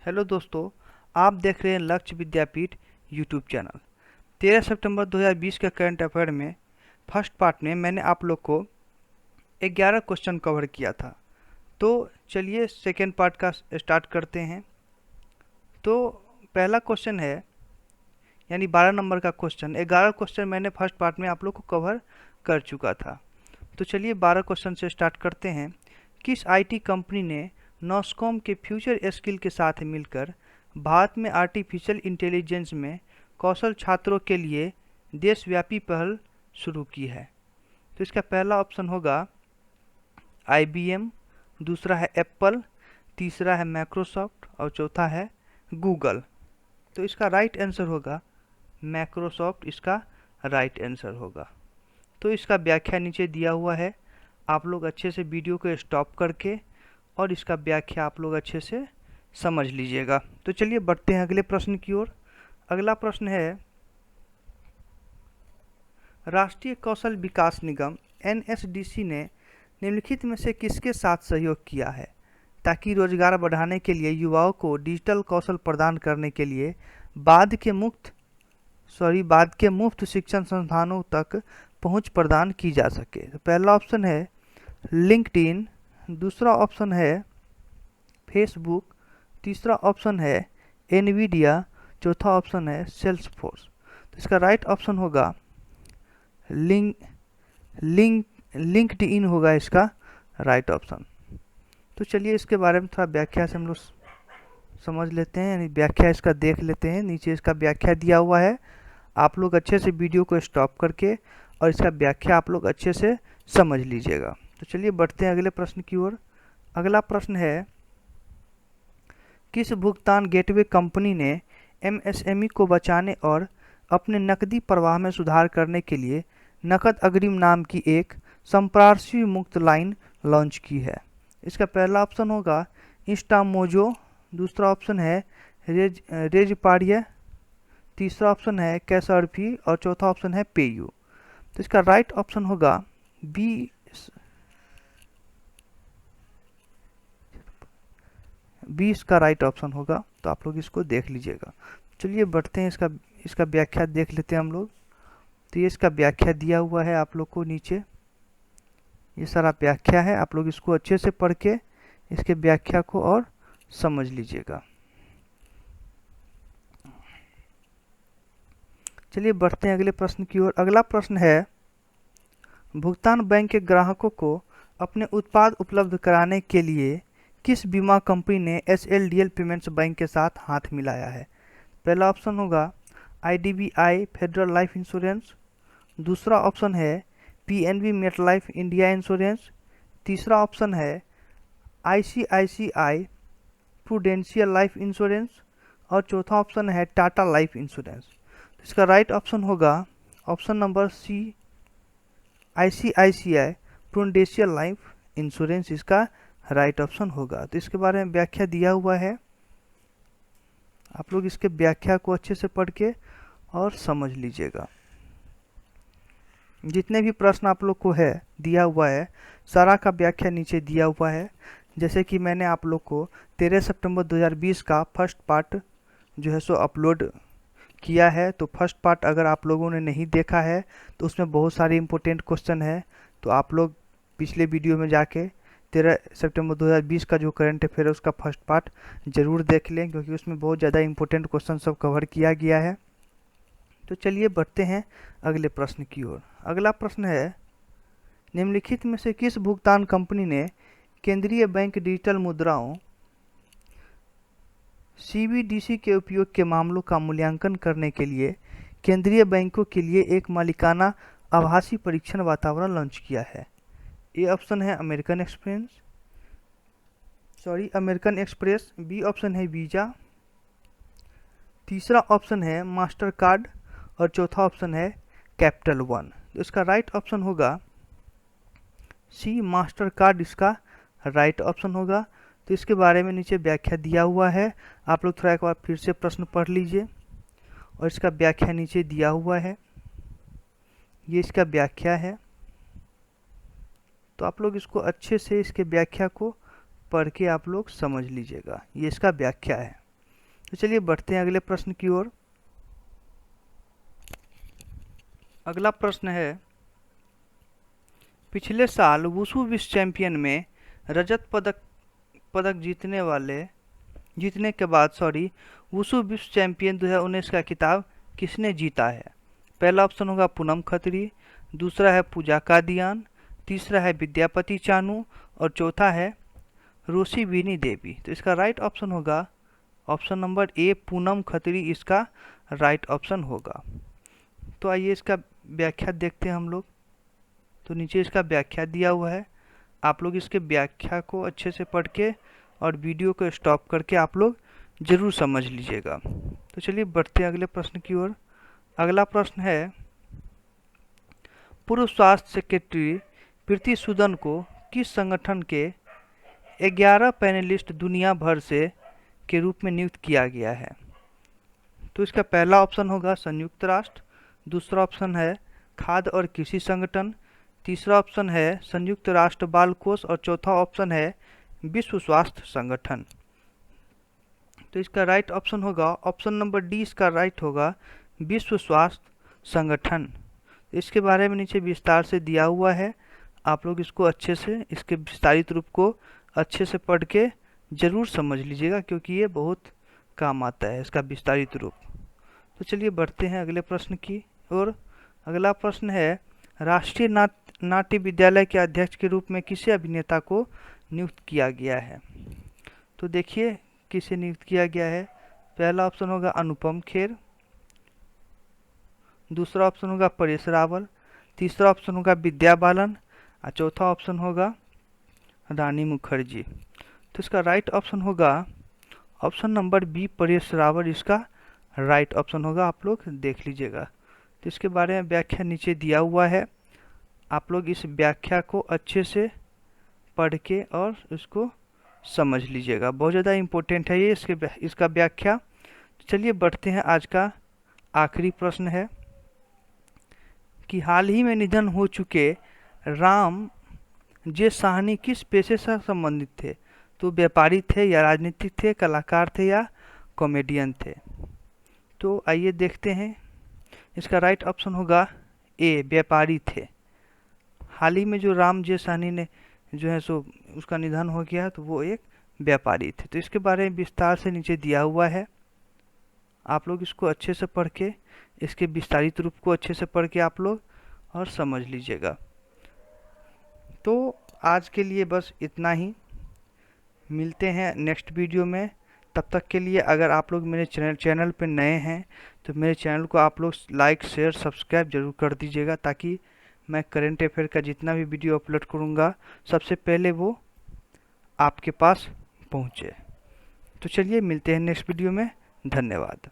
Hello दोस्तों, आप देख रहे हैं लक्ष्य विद्यापीठ यूट्यूब चैनल। 13 सितंबर 2020 के करंट अफेयर में फर्स्ट पार्ट में मैंने आप लोग को 11 क्वेश्चन कवर किया था। तो चलिए सेकेंड पार्ट का स्टार्ट करते हैं। तो पहला क्वेश्चन है, यानी 12 नंबर का क्वेश्चन। 11 क्वेश्चन मैंने फर्स्ट पार्ट में आप लोग को कवर कर चुका था। तो चलिए 12 क्वेश्चन से स्टार्ट करते हैं। किस आईटी कंपनी ने नॉस्कॉम के फ्यूचर स्किल के साथ मिलकर भारत में आर्टिफिशियल इंटेलिजेंस में कौशल छात्रों के लिए देशव्यापी पहल शुरू की है? तो इसका पहला ऑप्शन होगा IBM, दूसरा है एप्पल, तीसरा है माइक्रोसॉफ्ट और चौथा है गूगल। तो इसका राइट आंसर होगा माइक्रोसॉफ्ट, इसका राइट आंसर होगा। तो इसका व्याख्या नीचे दिया हुआ है, आप लोग अच्छे से वीडियो को स्टॉप करके और इसका व्याख्या आप लोग अच्छे से समझ लीजिएगा। तो चलिए बढ़ते हैं अगले प्रश्न की ओर। अगला प्रश्न है, राष्ट्रीय कौशल विकास निगम NSDC ने निम्नलिखित में से किसके साथ सहयोग किया है ताकि रोजगार बढ़ाने के लिए युवाओं को डिजिटल कौशल प्रदान करने के लिए बाद के मुफ्त शिक्षण संस्थानों तक पहुंच प्रदान की जा सके? तो पहला ऑप्शन है लिंक्डइन, दूसरा ऑप्शन है फेसबुक, तीसरा ऑप्शन है एनवीडिया, चौथा ऑप्शन है सेल्सफोर्स। तो इसका राइट ऑप्शन होगा लिंक्डइन होगा इसका राइट ऑप्शन। तो चलिए इसके बारे में थोड़ा व्याख्या से हम लोग समझ लेते हैं, यानी व्याख्या इसका देख लेते हैं। नीचे इसका व्याख्या दिया हुआ है, आप लोग अच्छे से वीडियो को स्टॉप करके और इसका व्याख्या आप लोग अच्छे से समझ लीजिएगा। तो चलिए बढ़ते हैं अगले प्रश्न की ओर। अगला प्रश्न है, किस भुगतान गेटवे कंपनी ने MSME को बचाने और अपने नकदी प्रवाह में सुधार करने के लिए नकद अग्रिम नाम की एक संपार्श्विक मुक्त लाइन लॉन्च की है? इसका पहला ऑप्शन होगा इंस्टामोजो, दूसरा ऑप्शन है रेजपाडिया, तीसरा ऑप्शन है कैशरफी और चौथा ऑप्शन है पेयू। तो इसका राइट ऑप्शन होगा बी इसका राइट ऑप्शन होगा। तो आप लोग इसको देख लीजिएगा। चलिए बढ़ते हैं, इसका व्याख्या देख लेते हैं हम लोग। तो ये इसका व्याख्या दिया हुआ है आप लोग को नीचे, ये सारा व्याख्या है, आप लोग इसको अच्छे से पढ़ के इसके व्याख्या को और समझ लीजिएगा। चलिए बढ़ते हैं अगले प्रश्न की ओर। अगला प्रश्न है, भुगतान बैंक के ग्राहकों को अपने उत्पाद उपलब्ध कराने के लिए किस बीमा कंपनी ने SLDL पेमेंट्स बैंक के साथ हाथ मिलाया है? पहला ऑप्शन होगा IDBI फेडरल लाइफ इंश्योरेंस, दूसरा ऑप्शन है PNB मेटलाइफ इंडिया इंश्योरेंस, तीसरा ऑप्शन है ICICI प्रूडेंशियल लाइफ इंश्योरेंस और चौथा ऑप्शन है टाटा लाइफ इंश्योरेंस। तो इसका राइट ऑप्शन होगा option number C, ICICI prudential life insurance, इसका राइट ऑप्शन होगा। तो इसके बारे में व्याख्या दिया हुआ है, आप लोग इसके व्याख्या को अच्छे से पढ़ के और समझ लीजिएगा। जितने भी प्रश्न आप लोग को है दिया हुआ है, सारा का व्याख्या नीचे दिया हुआ है। जैसे कि मैंने आप लोग को 13 सितंबर 2020 का फर्स्ट पार्ट जो है सो अपलोड किया है। तो फर्स्ट पार्ट अगर आप लोगों ने नहीं देखा है तो उसमें बहुत सारे इंपॉर्टेंट क्वेश्चन है, तो आप लोग पिछले वीडियो में जाके 13 सितंबर 2020 का जो करंट अफेयर है उसका फर्स्ट पार्ट जरूर देख लें, क्योंकि उसमें बहुत ज़्यादा इंपॉर्टेंट क्वेश्चन सब कवर किया गया है। तो चलिए बढ़ते हैं अगले प्रश्न की ओर। अगला प्रश्न है, निम्नलिखित में से किस भुगतान कंपनी ने केंद्रीय बैंक डिजिटल मुद्राओं CBDC के उपयोग के मामलों का मूल्यांकन करने के लिए केंद्रीय बैंकों के लिए एक मालिकाना आभासी परीक्षण वातावरण लॉन्च किया है? ए ऑप्शन है अमेरिकन एक्सप्रेस, बी ऑप्शन है वीज़ा, तीसरा ऑप्शन है मास्टर कार्ड और चौथा ऑप्शन है कैपिटल वन। तो इसका राइट ऑप्शन होगा सी, मास्टर कार्ड, इसका राइट ऑप्शन होगा। तो इसके बारे में नीचे व्याख्या दिया हुआ है, आप लोग थोड़ा एक बार फिर से प्रश्न पढ़ लीजिए और इसका व्याख्या नीचे दिया हुआ है, ये इसका व्याख्या है। तो आप लोग इसको अच्छे से इसके व्याख्या को पढ़ के आप लोग समझ लीजिएगा, ये इसका व्याख्या है। तो चलिए बढ़ते हैं अगले प्रश्न की ओर। अगला प्रश्न है, पिछले साल वुशु विश्व चैंपियन में रजत पदक जीतने के बाद वुशु विश्व चैंपियन 2019 का खिताब किसने जीता है? पहला ऑप्शन होगा पूनम खत्री, दूसरा है पूजा कादियान, तीसरा है विद्यापति चानू और चौथा है रोशिबिनी देवी। तो इसका राइट ऑप्शन होगा option number A, Poonam Khatri इसका राइट ऑप्शन होगा। तो आइए इसका व्याख्या देखते हैं हम लोग। तो नीचे इसका व्याख्या दिया हुआ है, आप लोग इसके व्याख्या को अच्छे से पढ़ के और वीडियो को स्टॉप करके आप लोग जरूर समझ लीजिएगा। तो चलिए बढ़ते हैं अगले प्रश्न की ओर। अगला प्रश्न है, पूर्व स्वास्थ्य सेक्रेटरी प्रीति सूदन को किस संगठन के 11 पैनलिस्ट दुनिया भर से के रूप में नियुक्त किया गया है? तो इसका पहला ऑप्शन होगा संयुक्त राष्ट्र, दूसरा ऑप्शन है खाद्य और कृषि संगठन, तीसरा ऑप्शन है संयुक्त राष्ट्र बाल कोष और चौथा ऑप्शन है विश्व स्वास्थ्य संगठन। तो इसका राइट ऑप्शन होगा ऑप्शन नंबर डी, इसका राइट होगा विश्व स्वास्थ्य संगठन। इसके बारे में नीचे विस्तार से दिया हुआ है, आप लोग इसको अच्छे से इसके विस्तारित रूप को अच्छे से पढ़ के जरूर समझ लीजिएगा, क्योंकि ये बहुत काम आता है इसका विस्तारित रूप। तो चलिए बढ़ते हैं अगले प्रश्न की ओर। अगला प्रश्न है, राष्ट्रीय नाट्य विद्यालय के अध्यक्ष के रूप में किसे अभिनेता को नियुक्त किया गया है? तो देखिए किसे नियुक्त किया गया है। पहला ऑप्शन होगा अनुपम खेर, दूसरा ऑप्शन होगा परेश रावल, तीसरा ऑप्शन होगा विद्या बालन और चौथा ऑप्शन होगा रानी मुखर्जी। तो इसका राइट ऑप्शन होगा option number B, Paresh Rawal इसका राइट ऑप्शन होगा। आप लोग देख लीजिएगा। तो इसके बारे में व्याख्या नीचे दिया हुआ है, आप लोग इस व्याख्या को अच्छे से पढ़ के और इसको समझ लीजिएगा, बहुत ज़्यादा इम्पोर्टेंट है ये इसका व्याख्या। चलिए बढ़ते हैं, आज का आखिरी प्रश्न है कि हाल ही में निधन हो चुके राम जे साहनी किस पेशे से संबंधित थे? तो व्यापारी थे या राजनीतिक थे, कलाकार थे या कॉमेडियन थे? तो आइए देखते हैं, इसका राइट ऑप्शन होगा ए, व्यापारी थे। हाल ही में जो राम जे साहनी ने जो है सो उसका निधन हो गया, तो वो एक व्यापारी थे। तो इसके बारे में विस्तार से नीचे दिया हुआ है, आप लोग इसको अच्छे से पढ़ के इसके विस्तारित रूप को अच्छे से पढ़ के आप लोग और समझ लीजिएगा। तो आज के लिए बस इतना ही, मिलते हैं नेक्स्ट वीडियो में। तब तक के लिए अगर आप लोग मेरे चैनल पर नए हैं तो मेरे चैनल को आप लोग लाइक शेयर सब्सक्राइब जरूर कर दीजिएगा, ताकि मैं करंट अफेयर का जितना भी वीडियो अपलोड करूँगा सबसे पहले वो आपके पास पहुँचे। तो चलिए मिलते हैं नेक्स्ट वीडियो में, धन्यवाद।